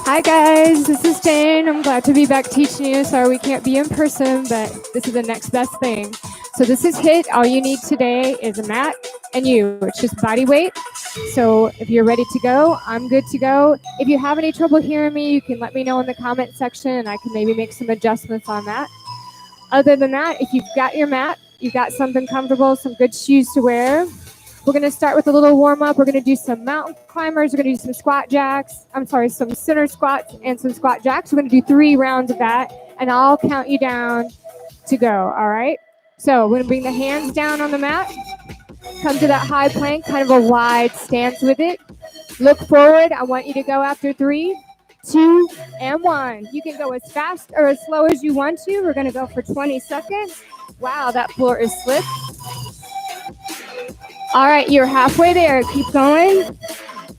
Hi guys, this is Jayne. I'm glad to be back teaching you. Sorry we can't be in person, but this is the next best thing. So this is HIIT. All you need today is a mat and you. It's just body weight. So if you're ready to go, I'm good to go. If you have any trouble hearing me, you can let me know in the comment section and I can maybe make some adjustments on that. Other than that, if you've got your mat, you've got something comfortable, some good shoes to wear, we're going to start with a little warm-up. We're going to do some mountain climbers. We're going to do some squat jacks. Some center squats and some squat jacks. We're going to do 3 rounds of that, and I'll count you down to go, all right? So we're going to bring the hands down on the mat. Come to that high plank, kind of a wide stance with it. Look forward. I want you to go after 3, 2, and 1. You can go as fast or as slow as you want to. We're going to go for 20 seconds. Wow, that floor is slick. All right, you're halfway there. Keep going.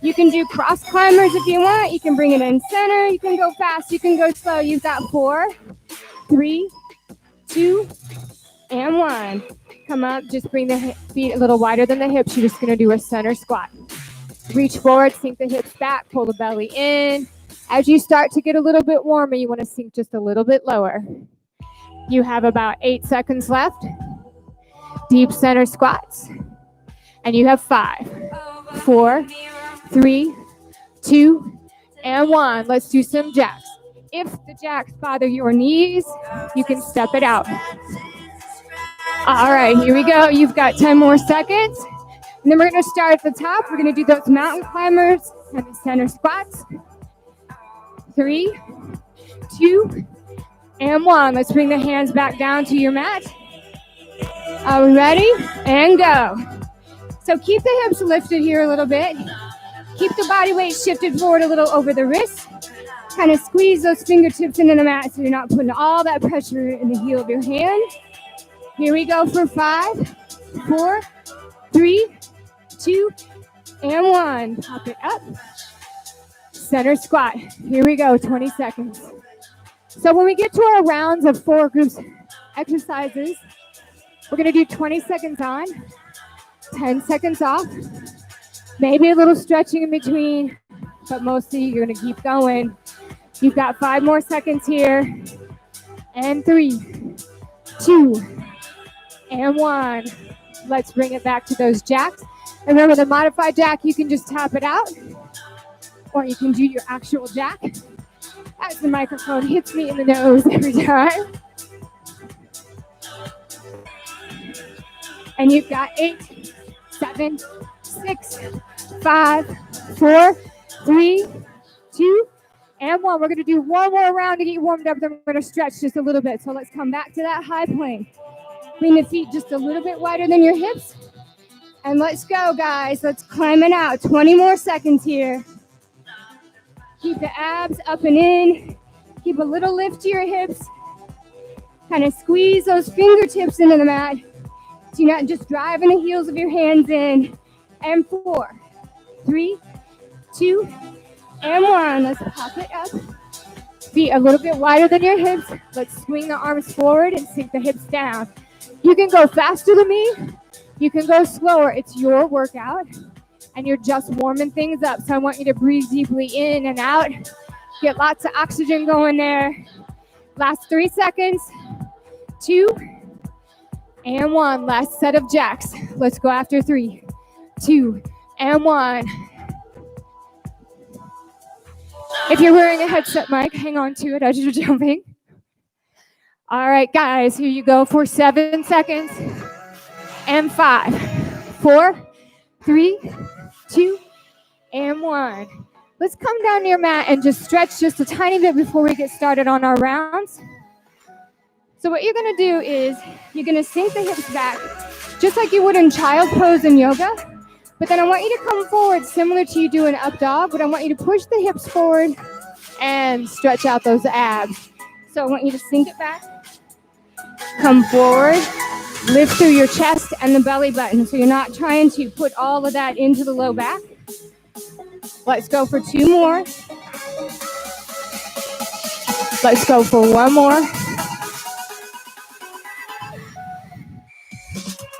You can do cross climbers if you want. You can bring it in center. You can go fast. You can go slow. You've got 4, 3, 2, and 1. Come up. Just bring the feet a little wider than the hips. You're just going to do a center squat. Reach forward. Sink the hips back. Pull the belly in. As you start to get a little bit warmer, you want to sink just a little bit lower. You have about 8 seconds left. Deep center squats. And you have 5, 4, 3, 2, and 1. Let's do some jacks. If the jacks bother your knees, you can step it out. All right, here we go. You've got 10 more seconds. And then we're going to start at the top. We're going to do those mountain climbers and the center squats. 3, 2, and 1. Let's bring the hands back down to your mat. Are we ready? And go. So keep the hips lifted here a little bit. Keep the body weight shifted forward a little over the wrists. Kind of squeeze those fingertips into the mat so you're not putting all that pressure in the heel of your hand. Here we go for 5, 4, 3, 2, and 1. Pop it up. Center squat. Here we go, 20 seconds. So when we get to our rounds of 4 groups exercises, we're going to do 20 seconds on, 10 seconds off, maybe a little stretching in between, but mostly you're going to keep going. You've got 5 more seconds here, and 3, 2, and 1. Let's bring it back to those jacks. And remember, the modified jack, you can just tap it out, or you can do your actual jack. As the microphone hits me in the nose every time. And you've got 8, 7, 6, 5, 4, 3, 2, and 1. We're going to do one more round to get you warmed up. Then we're going to stretch just a little bit. So let's come back to that high plank. Bring the feet just a little bit wider than your hips. And let's go, guys. Let's climb it out. 20 more seconds here. Keep the abs up and in. Keep a little lift to your hips. Kind of squeeze those fingertips into the mat. So you're not just driving the heels of your hands in. And 4, 3, 2, and 1. Let's pop it up. Feet a little bit wider than your hips. Let's swing the arms forward and sink the hips down. You can go faster than me. You can go slower. It's your workout. And you're just warming things up. So I want you to breathe deeply in and out. Get lots of oxygen going there. Last 3 seconds. 2, and 1. Last set of jacks. Let's go after 3, 2, and 1. If you're wearing a headset mic, hang on to it as you're jumping. All right, guys, here you go for 7 seconds. And 5, 4, 3, 2, and 1. Let's come down to your mat and just stretch just a tiny bit before we get started on our rounds. So what you're going to do is you're going to sink the hips back just like you would in child pose in yoga. But then I want you to come forward similar to you do in up dog, but I want you to push the hips forward and stretch out those abs. So I want you to sink it back, come forward, lift through your chest and the belly button. So you're not trying to put all of that into the low back. Let's go for 2 more. Let's go for 1 more.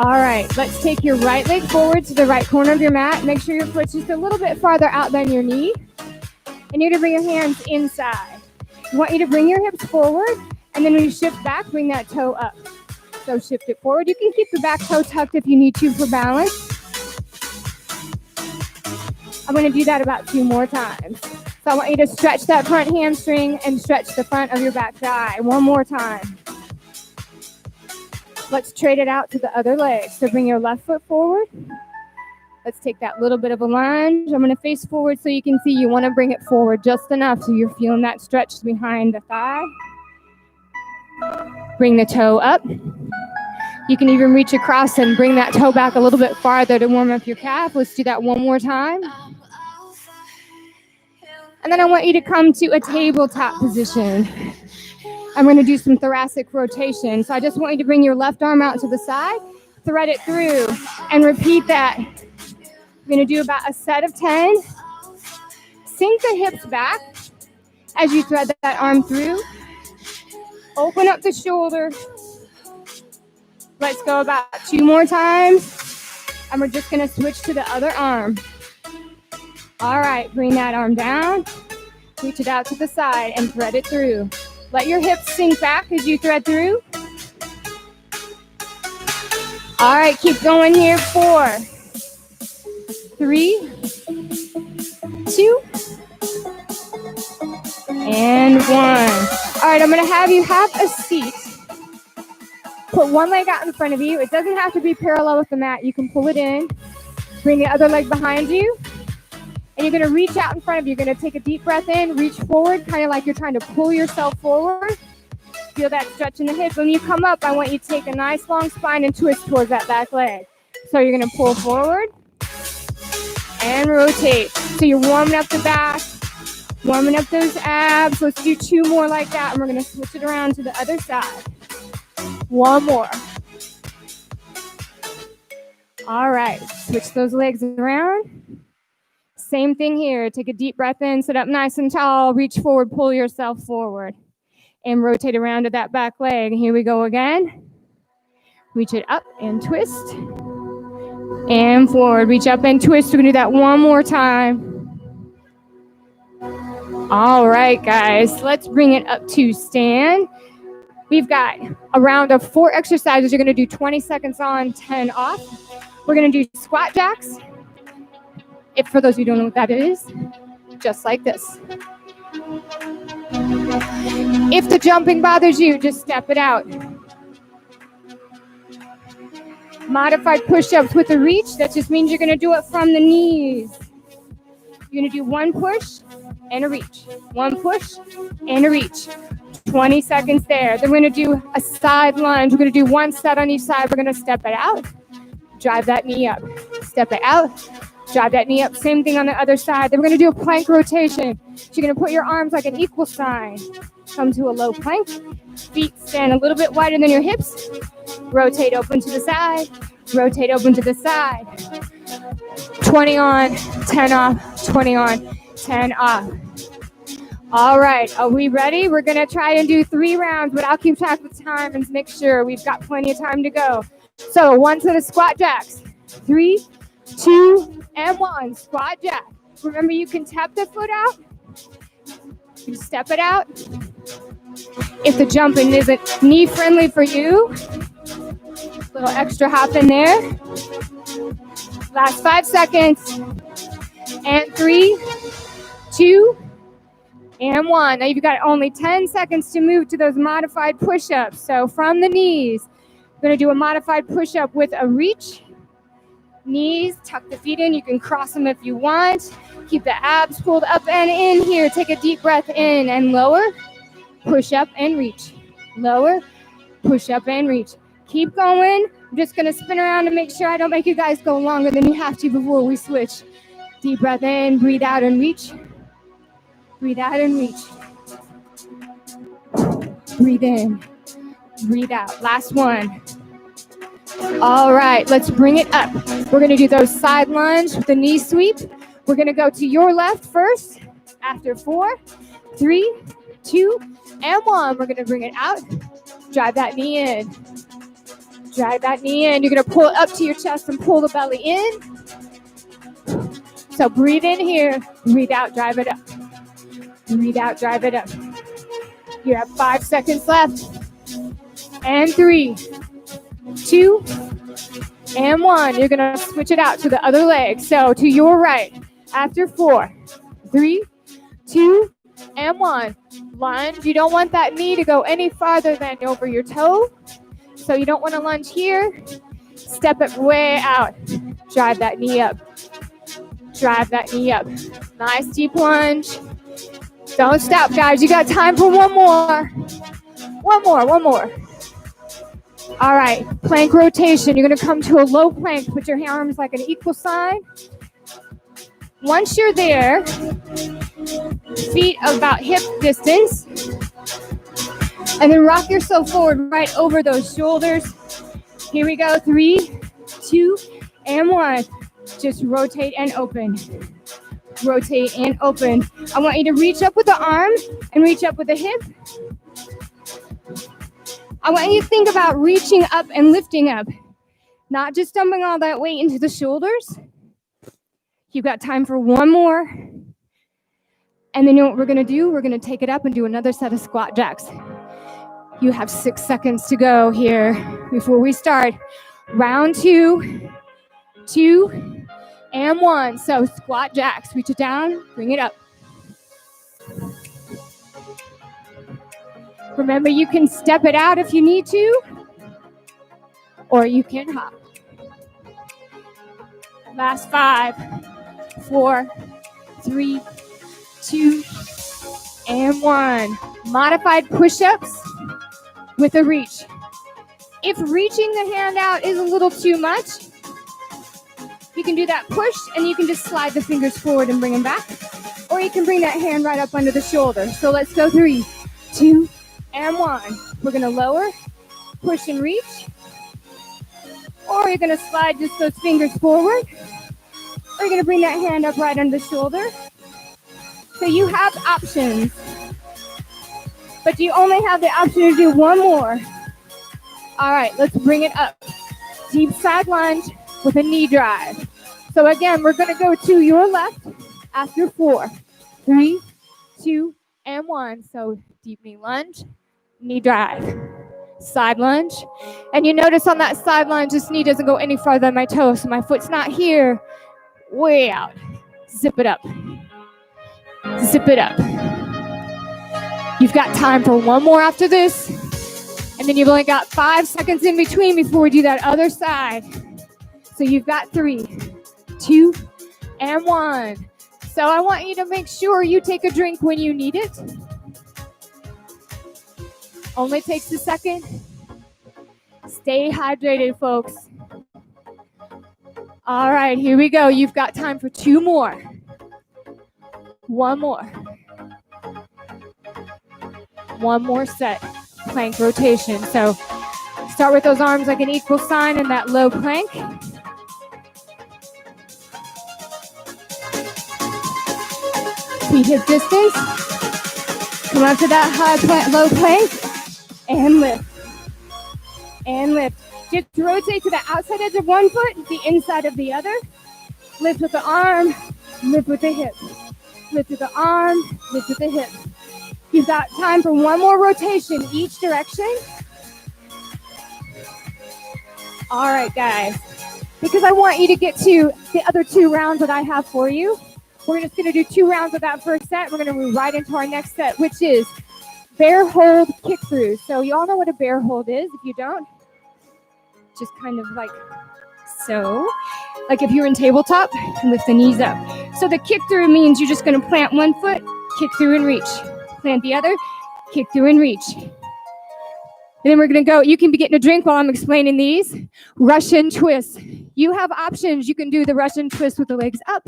All right, let's take your right leg forward to the right corner of your mat. Make sure your foot's just a little bit farther out than your knee. and you're gonna bring your hands inside. I want you to bring your hips forward, and then when you shift back, bring that toe up. So shift it forward. You can keep the back toe tucked if you need to for balance. I'm gonna do that about 2 more times. So I want you to stretch that front hamstring and stretch the front of your back thigh. 1 more time. Let's trade it out to the other leg. So bring your left foot forward. Let's take that little bit of a lunge. I'm going to face forward so you can see you want to bring it forward just enough so you're feeling that stretch behind the thigh. Bring the toe up. You can even reach across and bring that toe back a little bit farther to warm up your calf. Let's do that 1 more time. And then I want you to come to a tabletop position. I'm going to do some thoracic rotation. So I just want you to bring your left arm out to the side, thread it through, and repeat that. We're going to do about a set of 10. Sink the hips back as you thread that arm through. Open up the shoulder. Let's go about 2 more times. And we're just going to switch to the other arm. All right, bring that arm down. Reach it out to the side and thread it through. Let your hips sink back as you thread through. All right, keep going here. 4, 3, 2, and 1. All right, I'm going to have you have a seat. Put one leg out in front of you. It doesn't have to be parallel with the mat. You can pull it in. Bring the other leg behind you. And you're going to reach out in front of you. You're going to take a deep breath in, reach forward, kind of like you're trying to pull yourself forward. Feel that stretch in the hips. When you come up, I want you to take a nice long spine and twist towards that back leg. So you're going to pull forward and rotate. So you're warming up the back, warming up those abs. Let's do 2 more like that, and we're going to switch it around to the other side. 1 more. All right, switch those legs around. Same thing here. Take a deep breath in, sit up nice and tall, reach forward, pull yourself forward, and rotate around to that back leg. Here we go again. Reach it up and twist, and forward. Reach up and twist. We're going to do that 1 more time. All right, guys, let's bring it up to stand. We've got a round of 4 exercises. You're going to do 20 seconds on, 10 off. We're going to do squat jacks. If for those who don't know what that is, just like this. If the jumping bothers you, just step it out. Modified push-ups with a reach. That just means you're going to do it from the knees. You're going to do 1 push and a reach. 1 push and a reach. 20 seconds there. Then we're going to do a side lunge. We're going to do 1 set on each side. We're going to step it out. Drive that knee up. Step it out. Drive that knee up. Same thing on the other side. Then we're going to do a plank rotation. So you're going to put your arms like an equal sign. Come to a low plank. Feet stand a little bit wider than your hips. Rotate open to the side. Rotate open to the side. 20 on, 10 off, 20 on, 10 off. All right, are we ready? We're going to try and do 3 rounds, but I'll keep track of time and make sure we've got plenty of time to go. So 1 set of squat jacks. 3, 2, and 1. Squat jack. Remember, you can tap the foot out. You step it out. If the jumping isn't knee friendly for you, a little extra hop in there. Last 5 seconds. And 3, 2, and 1. Now you've got only 10 seconds to move to those modified push-ups. So from the knees, we're going to do a modified push-up with a reach. Knees, tuck the feet in. You can cross them if you want. Keep the abs pulled up and in here. Take a deep breath in and lower. Push up and reach. Lower, push up and reach. Keep going. I'm just going to spin around to make sure I don't make you guys go longer than you have to before we switch. Deep breath in, breathe out and reach. Breathe out and reach. Breathe in, breathe out. Last one. All right, let's bring it up. We're going to do those side lunge with the knee sweep. We're going to go to your left first. After 4, 3, 2, and 1. We're going to bring it out. Drive that knee in. Drive that knee in. You're going to pull it up to your chest and pull the belly in. So breathe in here. Breathe out. Drive it up. Breathe out, drive it up. You have 5 seconds left. And 3, 2, and 1. You're gonna switch it out to the other leg. So to your right, after 4, 3, 2, and 1. Lunge. You don't want that knee to go any farther than over your toe. So you don't want to lunge here. Step it way out. Drive that knee up. Drive that knee up. Nice deep lunge. Don't stop, guys. You got time for one more. One more. All right, plank rotation. You're going to come to a low plank. Put your arms like an equal sign. Once you're there, feet about hip distance. And then rock yourself forward right over those shoulders. Here we go. 3, 2, and 1. Just rotate and open. Rotate and open. I want you to reach up with the arm and reach up with the hip. I want you to think about reaching up and lifting up, not just dumping all that weight into the shoulders. You've got time for one more. And then you know what we're going to do? We're going to take it up and do another set of squat jacks. You have 6 seconds to go here before we start. Round 2, 2, and 1. So squat jacks. Reach it down, bring it up. Remember, you can step it out if you need to, or you can hop. Last 5, 4, 3, 2, and 1. Modified push-ups with a reach. If reaching the hand out is a little too much, you can do that push and you can just slide the fingers forward and bring them back. Or you can bring that hand right up under the shoulder. So let's go 3, 2, and 1. We're going to lower, push and reach. Or you're going to slide just those fingers forward. Or you're going to bring that hand up right under the shoulder. So you have options. But you only have the option to do one more. All right, let's bring it up. Deep side lunge with a knee drive. So again, we're going to go to your left after 4, 3, 2, and 1. So deep knee lunge, knee drive, side lunge. And you notice on that side lunge, this knee doesn't go any farther than my toe. So my foot's not here, way out. Zip it up. Zip it up. You've got time for one more after this. And then you've only got 5 seconds in between before we do that other side. So you've got 3, 2, and 1. So I want you to make sure you take a drink when you need it. Only takes a second. Stay hydrated, folks. All right, here we go. You've got time for 2 more. 1 more. 1 more set. Plank rotation. So start with those arms like an equal sign in that low plank. Feet hip distance. Come up to that high plank, low plank, and lift. And lift. Just rotate to the outside edge of one foot, the inside of the other. Lift with the arm, lift with the hip. Lift with the arm, lift with the hip. You've got time for one more rotation each direction. All right, guys. Because I want you to get to the other 2 rounds that I have for you. We're just going to do 2 rounds of that first set. We're going to move right into our next set, which is bear hold kick through. So you all know what a bear hold is. If you don't, just kind of like so. Like if you're in tabletop, lift the knees up. So the kick through means you're just going to plant one foot, kick through and reach. Plant the other, kick through and reach. And then we're going to go, you can be getting a drink while I'm explaining these. Russian twist. You have options. You can do the Russian twist with the legs up.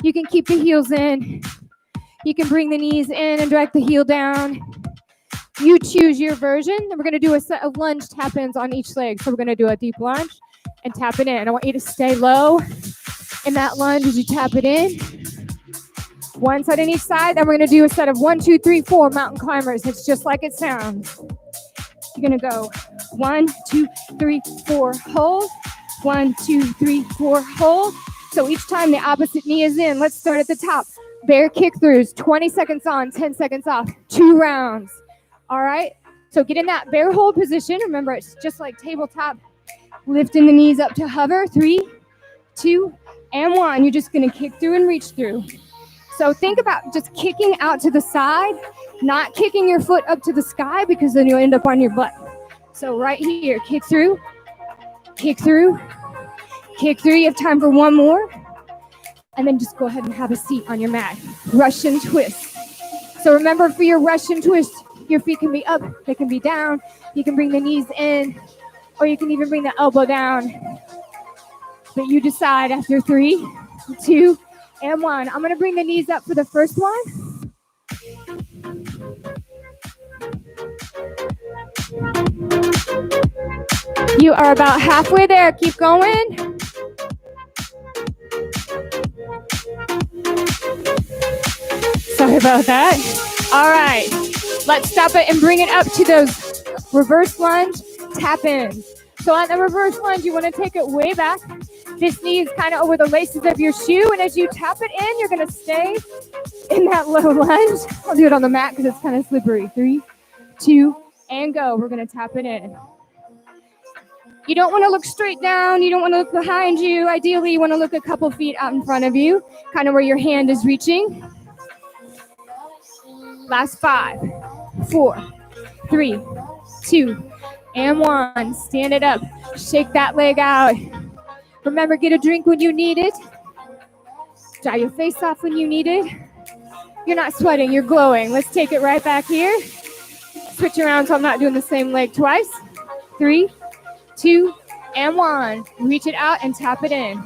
You can keep the heels in. You can bring the knees in and drag the heel down. You choose your version. And we're going to do a set of lunge tap-ins on each leg. So we're going to do a deep lunge and tap it in. I want you to stay low in that lunge as you tap it in. One side on each side. Then we're going to do a set of 1, 2, 3, 4 mountain climbers. It's just like it sounds. You're going to go 1, 2, 3, 4, hold. 1, 2, 3, 4, hold. So each time the opposite knee is in. Let's start at the top. Bear kick-throughs, 20 seconds on, 10 seconds off, 2 rounds. All right? So get in that bear hold position. Remember, it's just like tabletop. Lifting the knees up to hover. 3, 2, and 1. You're just going to kick through and reach through. So think about just kicking out to the side, not kicking your foot up to the sky because then you'll end up on your butt. So right here, kick through, kick through, kick through. You have time for one more. And then just go ahead and have a seat on your mat. Russian twist. So remember, for your Russian twist, your feet can be up, they can be down. You can bring the knees in, or you can even bring the elbow down. But you decide after 3, 2, and 1. I'm going to bring the knees up for the first one. You are about halfway there. Keep going. Sorry about that. All right. Let's stop it and bring it up to those reverse lunge tap-ins. So on the reverse lunge, you want to take it way back. This knee is kind of over the laces of your shoe. And as you tap it in, you're going to stay in that low lunge. I'll do it on the mat because it's kind of slippery. 3, 2, and go. We're going to tap it in. You don't want to look straight down. You don't want to look behind you. Ideally, you want to look a couple feet out in front of you, kind of where your hand is reaching. Last 5, 4, 3, 2, and 1. Stand it up. Shake that leg out. Remember, get a drink when you need it. Dry your face off when you need it. You're not sweating, you're glowing. Let's take it right back here. Switch around so I'm not doing the same leg twice. 3, 2, and 1. Reach it out and tap it in.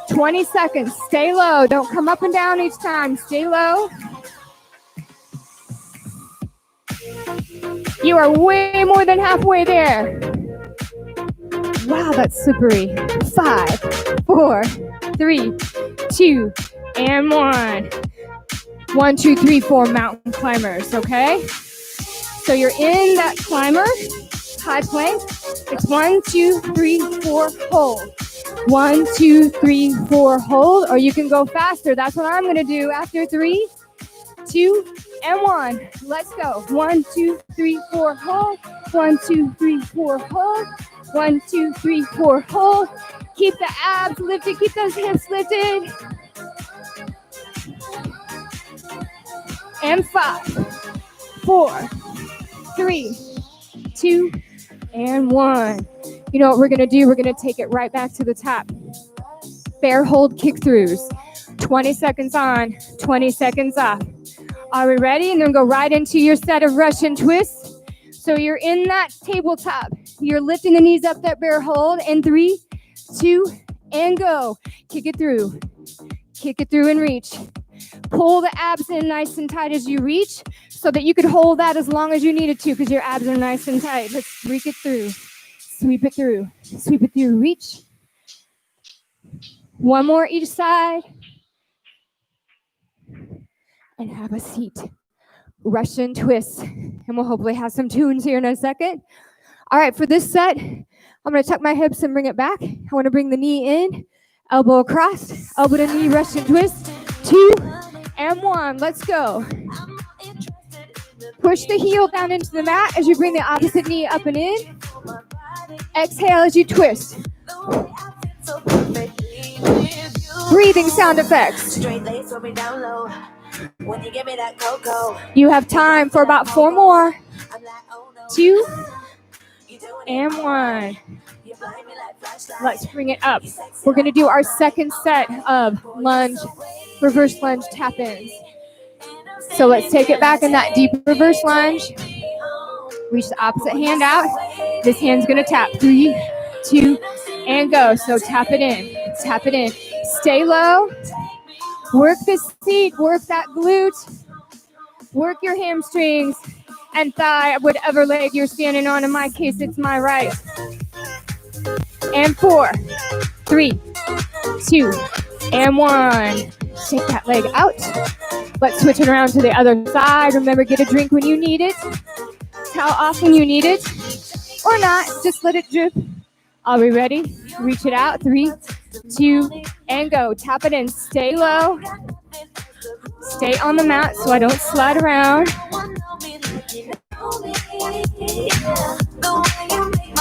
20 seconds. Stay low. Don't come up and down each time. Stay low. You are way more than halfway there. Wow, that's slippery. 5, 4, 3, 2, and 1. 1, 2, 3, 4 mountain climbers, okay? So you're in that climber, high plank. It's 1, 2, 3, 4, hold. 1, 2, 3, 4, hold. Or you can go faster. That's what I'm going to do after 3, 2, and 1. Let's go. 1, 2, 3, 4, hold. 1, 2, 3, 4, hold. 1, 2, 3, 4, hold. Keep the abs lifted. Keep those hips lifted. And 5, 4, 3, 2, and 1. You know what we're going to do? We're going to take it right back to the top. Bear hold kick-throughs. 20 seconds on, 20 seconds off. Are we ready? And then go right into your set of Russian twists. So you're in that tabletop. You're lifting the knees up, that bear hold. And 3, 2, and go. Kick it through. Kick it through and reach. Pull the abs in nice and tight as you reach so that you could hold that as long as you needed to because your abs are nice and tight. Let's sweep it through. Sweep it through. Sweep it through. Reach. One more each side. And have a seat. Russian twists. And we'll hopefully have some tunes here in a second. All right, for this set, I'm going to tuck my hips and bring it back. I want to bring the knee in, elbow across, elbow to knee, Russian twist. 2, and 1. Let's go. Push the heel down into the mat as you bring the opposite knee up and in. Exhale as you twist. Breathing sound effects. You have time for about 4 more. 2, and 1. Let's bring it up. We're going to do our second set of lunge, reverse lunge tap-ins. So let's take it back in that deep reverse lunge. Reach the opposite hand out. This hand's going to tap. 3, 2, and go. So tap it in. Tap it in. Stay low. Work the seat. Work that glute. Work your hamstrings and thigh, whatever leg you're standing on. In my case, it's my right. And 4, 3, 2, and 1. Shake that leg out. Let's switch it around to the other side. Remember, get a drink when you need it. Towel off when you need it. Or not, just let it drip. Are we ready? Reach it out. 3, 2, and go. Tap it in. Stay low. Stay on the mat so I don't slide around.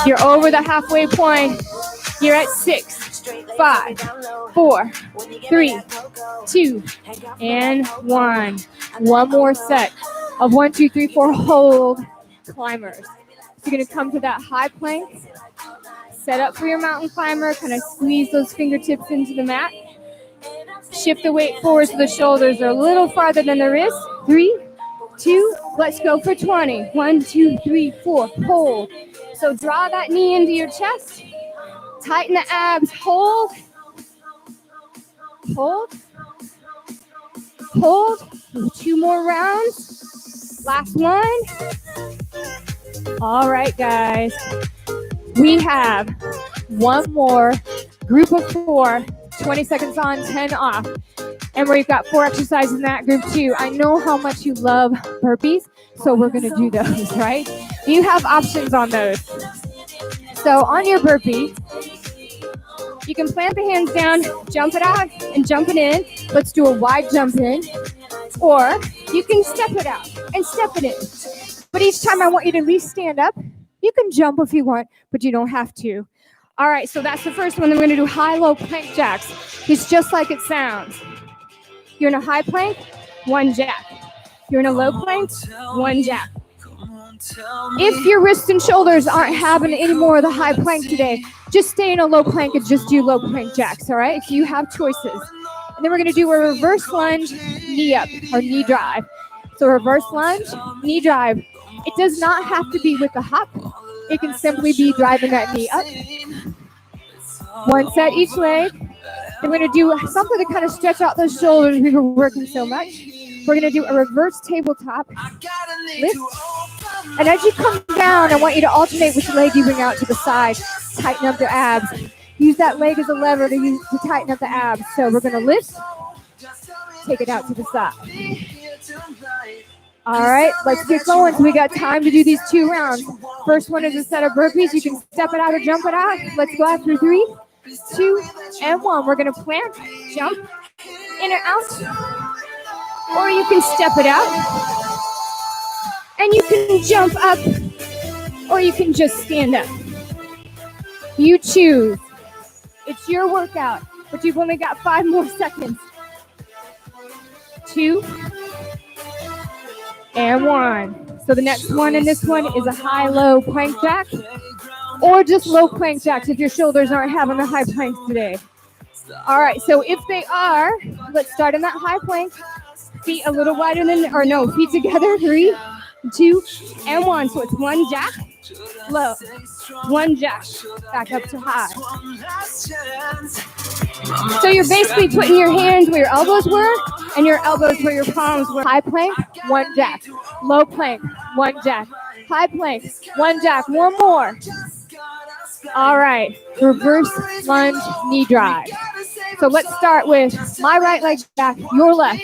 You're over the halfway point. You're at 6, 5, 4, 3, 2, and 1. One more set of 1, 2, 3, 4 hold climbers. So you're going to come to that high plank. Set up for your mountain climber. Kind of squeeze those fingertips into the mat. Shift the weight forward so the shoulders are a little farther than the wrist. 3, 2, let's go for 20. 1, 2, 3, 4, hold. So draw that knee into your chest. Tighten the abs, hold. Hold. Hold. 2 more rounds. Last one. All right, guys. We have one more group of 4, 20 seconds on, 10 off. And we've got 4 exercises in that group too. I know how much you love burpees, so we're going to do those, right? You have options on those. So on your burpee, you can plant the hands down, jump it out, and jump it in. Let's do a wide jump in. Or you can step it out and step it in. But each time I want you to at least stand up. You can jump if you want, but you don't have to. All right, so that's the first one. Then we're going to do high-low plank jacks. It's just like it sounds. You're in a high plank, 1 jack. You're in a low plank, 1 jack. If your wrists and shoulders aren't having any more of the high plank today, just stay in a low plank and just do low plank jacks, all right? If you have choices. And then we're going to do a reverse lunge, knee up, or knee drive. So reverse lunge, knee drive. It does not have to be with a hop. It can simply be driving that knee up. 1 set each leg. Then we're going to do something to kind of stretch out those shoulders. We were working so much. We're going to do a reverse tabletop lift. And as you come down, I want you to alternate which leg you bring out to the side. Tighten up the abs. Use that leg as a lever to tighten up the abs. So we're going to lift, take it out to the side. All right, let's get going. So we got time to do these 2 rounds. First one is a set of burpees. You can step it out or jump it out. Let's go after 3, 2, and 1. We're going to plant, jump, in or out. Or you can step it out. And you can jump up. Or you can just stand up. You choose. It's your workout. But you've only got 5 more seconds. 2, and 1. So the next one in this one is a high-low plank jack. Or just low plank jacks if your shoulders aren't having the high planks today. All right, so if they are, let's start in that high plank. Feet a little wider than, or no, feet together. 3, 2, and 1. So it's 1 jack, low, 1 jack, back up to high. So you're basically putting your hands where your elbows were and your elbows where your palms were. High plank, 1 jack, low plank, 1 jack, high plank, 1 jack, 1 more. All right, reverse lunge knee drive. So let's start with my right leg back, your left.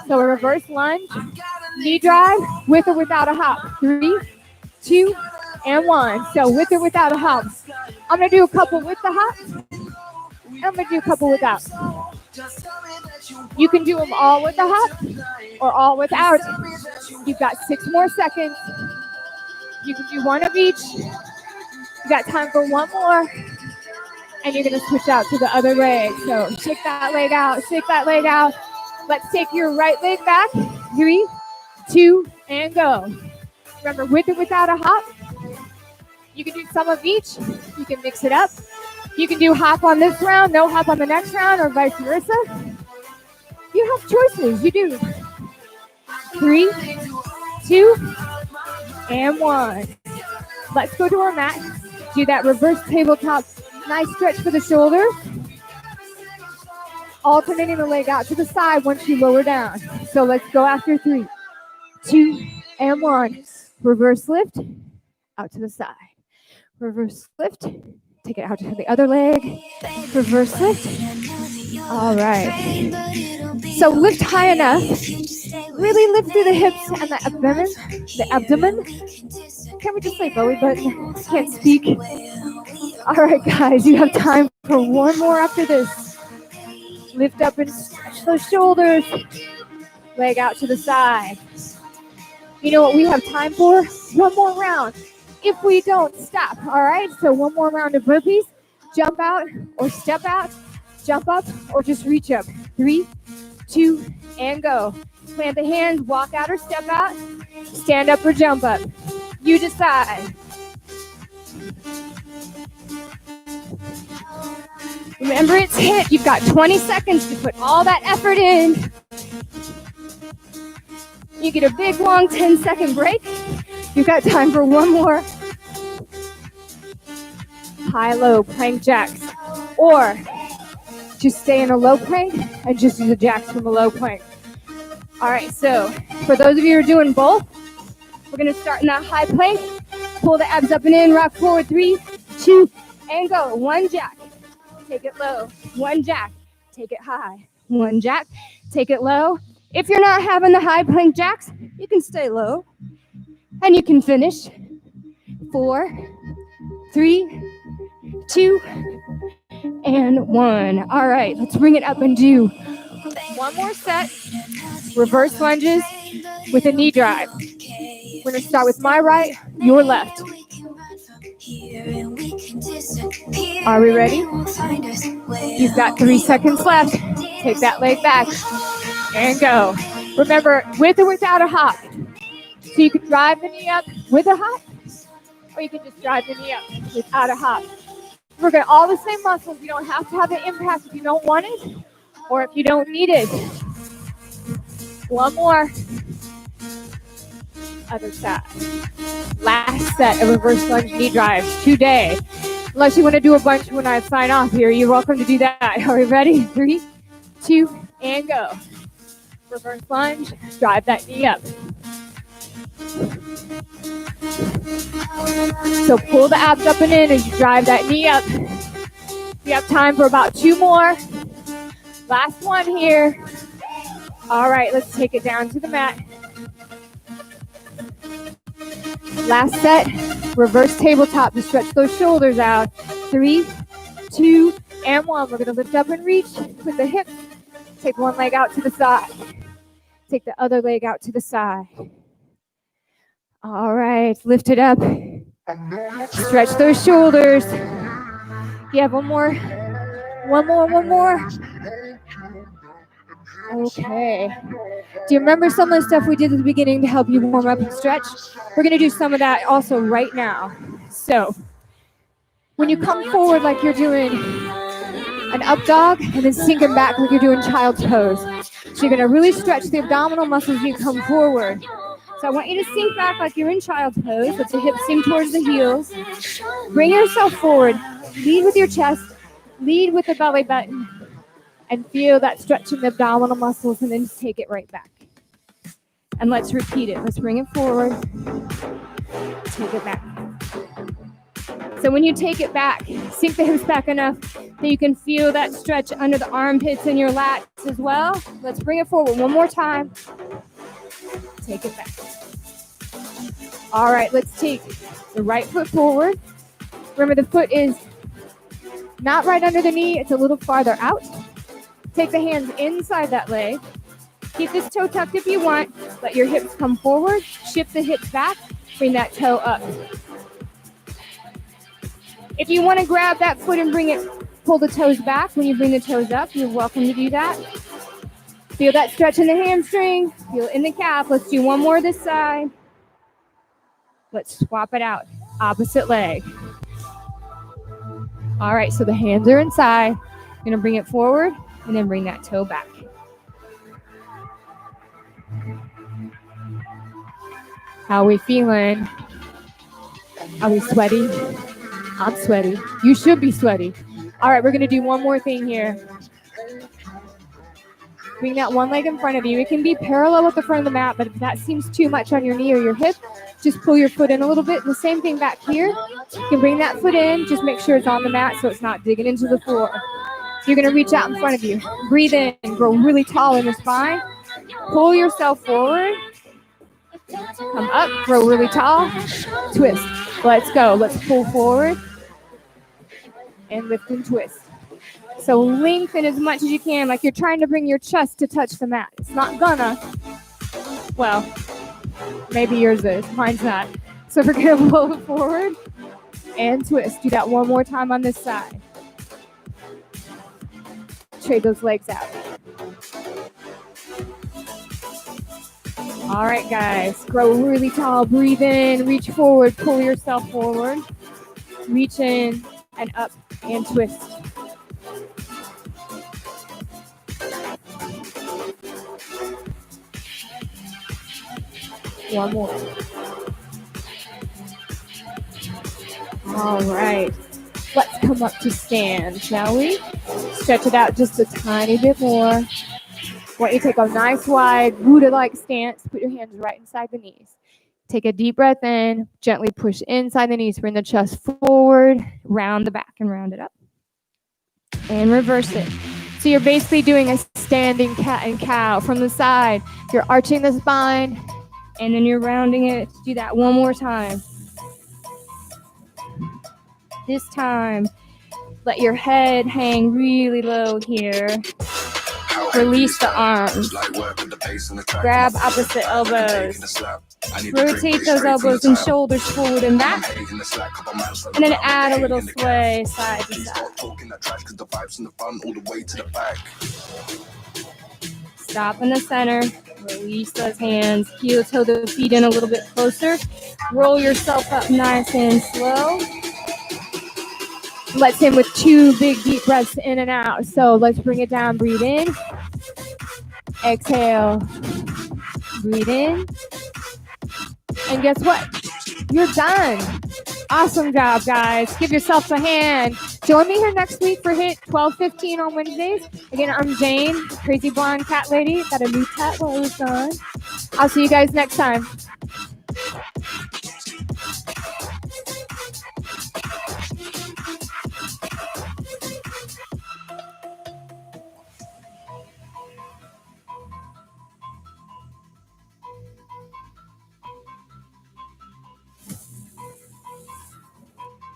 So a reverse lunge, knee drive, with or without a hop. 3, 2, and 1. So with or without a hop. I'm going to do a couple with the hop. And I'm going to do a couple without. You can do them all with the hop or all without. You've got 6 more seconds. You can do 1 of each. You got time for 1 more. And you're going to switch out to the other leg. So shake that leg out, shake that leg out. Let's take your right leg back. 3, 2, and go. Remember, with or without a hop. You can do some of each. You can mix it up. You can do hop on this round, no hop on the next round, or vice versa. You have choices. You do. 3, 2, and 1. Let's go to our mat. Do that reverse tabletop. Nice stretch for the shoulders. Alternating the leg out to the side once you lower down. So let's go after 3, 2, and 1. Reverse lift, out to the side. Reverse lift, take it out to the other leg. Reverse lift. All right. So lift high enough. Really lift through the hips and the abdomen. The abdomen. Can we just say belly button? Can't speak. All right, guys, you have time for 1 more after this. Lift up and stretch those shoulders. leg out to the side. You know what we have time for? One more round. If we don't, stop, all right? So one more round of burpees. Jump out or step out, jump up or just reach up. 3, 2, and go. Plant the hands, walk out or step out, stand up or jump up. You decide. Remember, it's HIIT. You've got 20 seconds to put all that effort in. You get a big, long 10-second break. You've got time for one more high-low plank jacks. Or just stay in a low plank and just do the jacks from a low plank. All right, so for those of you who are doing both, we're going to start in that high plank. Pull the abs up and in, rock forward. 3, 2, and go. One jack, take it low. One jack, take it high. One jack, take it low. If you're not having the high plank jacks, you can stay low. And you can finish. 4, 3, 2, and 1. All right, let's bring it up and do one more set. Reverse lunges with a knee drive. We're going to start with my right, your left. Are we ready? You've got 3 seconds left. Take that leg back and go. Remember, with or without a hop. So you can drive the knee up with a hop, or you can just drive the knee up without a hop. We're going to all the same muscles. You don't have to have the impact if you don't want it or if you don't need it. One more. Other side. Last set of reverse lunge knee drives today. Unless you want to do a bunch when I sign off here, you're welcome to do that. Are we ready? 3, 2, and go. Reverse lunge. Drive that knee up. So pull the abs up and in as you drive that knee up. We have time for about 2 more. Last one here. All right, let's take it down to the mat. Last set, reverse tabletop to stretch those shoulders out. 3, 2, and 1. We're going to lift up and reach with the hips. Take one leg out to the side. Take the other leg out to the side. All right, lift it up. Stretch those shoulders. Yeah, one more. Okay. Do you remember some of the stuff we did at the beginning to help you warm up and stretch? We're going to do some of that also right now. So when you come forward like you're doing an up dog and then sinking back like you're doing child's pose. So you're going to really stretch the abdominal muscles as you come forward. So I want you to sink back like you're in child's pose. Let the hips sink towards the heels. Bring yourself forward. Lead with your chest. Lead with the belly button. And feel that stretch in the abdominal muscles, and then take it right back. And let's repeat it. Let's bring it forward. Take it back. So when you take it back, sink the hips back enough that you can feel that stretch under the armpits and your lats as well. Let's bring it forward one more time. Take it back. All right, let's take the right foot forward. Remember, the foot is not right under the knee. It's a little farther out. Take the hands inside that leg. Keep this toe tucked if you want. Let your hips come forward. Shift the hips back. Bring that toe up. If you want to grab that foot and pull the toes back when you bring the toes up, you're welcome to do that. Feel that stretch in the hamstring. Feel it in the calf. Let's do one more this side. Let's swap it out. Opposite leg. All right, so the hands are inside. You're going to bring it forward. And then bring that toe back. How are we feeling? Are we sweaty? I'm sweaty. You should be sweaty. All right, we're going to do one more thing here. Bring that one leg in front of you. It can be parallel with the front of the mat, but if that seems too much on your knee or your hip, just pull your foot in a little bit. And the same thing back here. You can bring that foot in. Just make sure it's on the mat so it's not digging into the floor. So you're going to reach out in front of you. Breathe in, grow really tall in your spine. Pull yourself forward. Come up, grow really tall. Twist. Let's go. Let's pull forward. And lift and twist. So lengthen as much as you can, like you're trying to bring your chest to touch the mat. It's not gonna, Well, maybe yours is. Mine's not. So we're going to roll it forward and twist. Do that one more time on this side. Trade those legs out. All right, guys. Grow really tall. Breathe in. Reach forward. Pull yourself forward. Reach in and up and twist. One more. All right. Let's come up to stand, shall we? Stretch it out just a tiny bit more. I want you to take a nice wide Buddha-like stance. Put your hands right inside the knees. Take a deep breath in. Gently push inside the knees. Bring the chest forward. Round the back and round it up. And reverse it. So you're basically doing a standing cat and cow from the side. You're arching the spine. And then you're rounding it. Do that one more time. This time, let your head hang really low here. Release the arms. Grab opposite elbows. Rotate those elbows and shoulders forward and back. And then add a little sway side to side. Stop in the center. Release those hands. Heel toe the feet in a little bit closer. Roll yourself up nice and slow. Let's end with 2 big deep breaths in and out. So let's bring it down. Breathe in. Exhale. Breathe in. And guess what? You're done. Awesome job, guys. Give yourself a hand. Join me here next week for HIIT 12:15 on Wednesdays. Again, I'm Jayne, crazy blonde cat lady. Got a new tat while I was gone. I'll see you guys next time.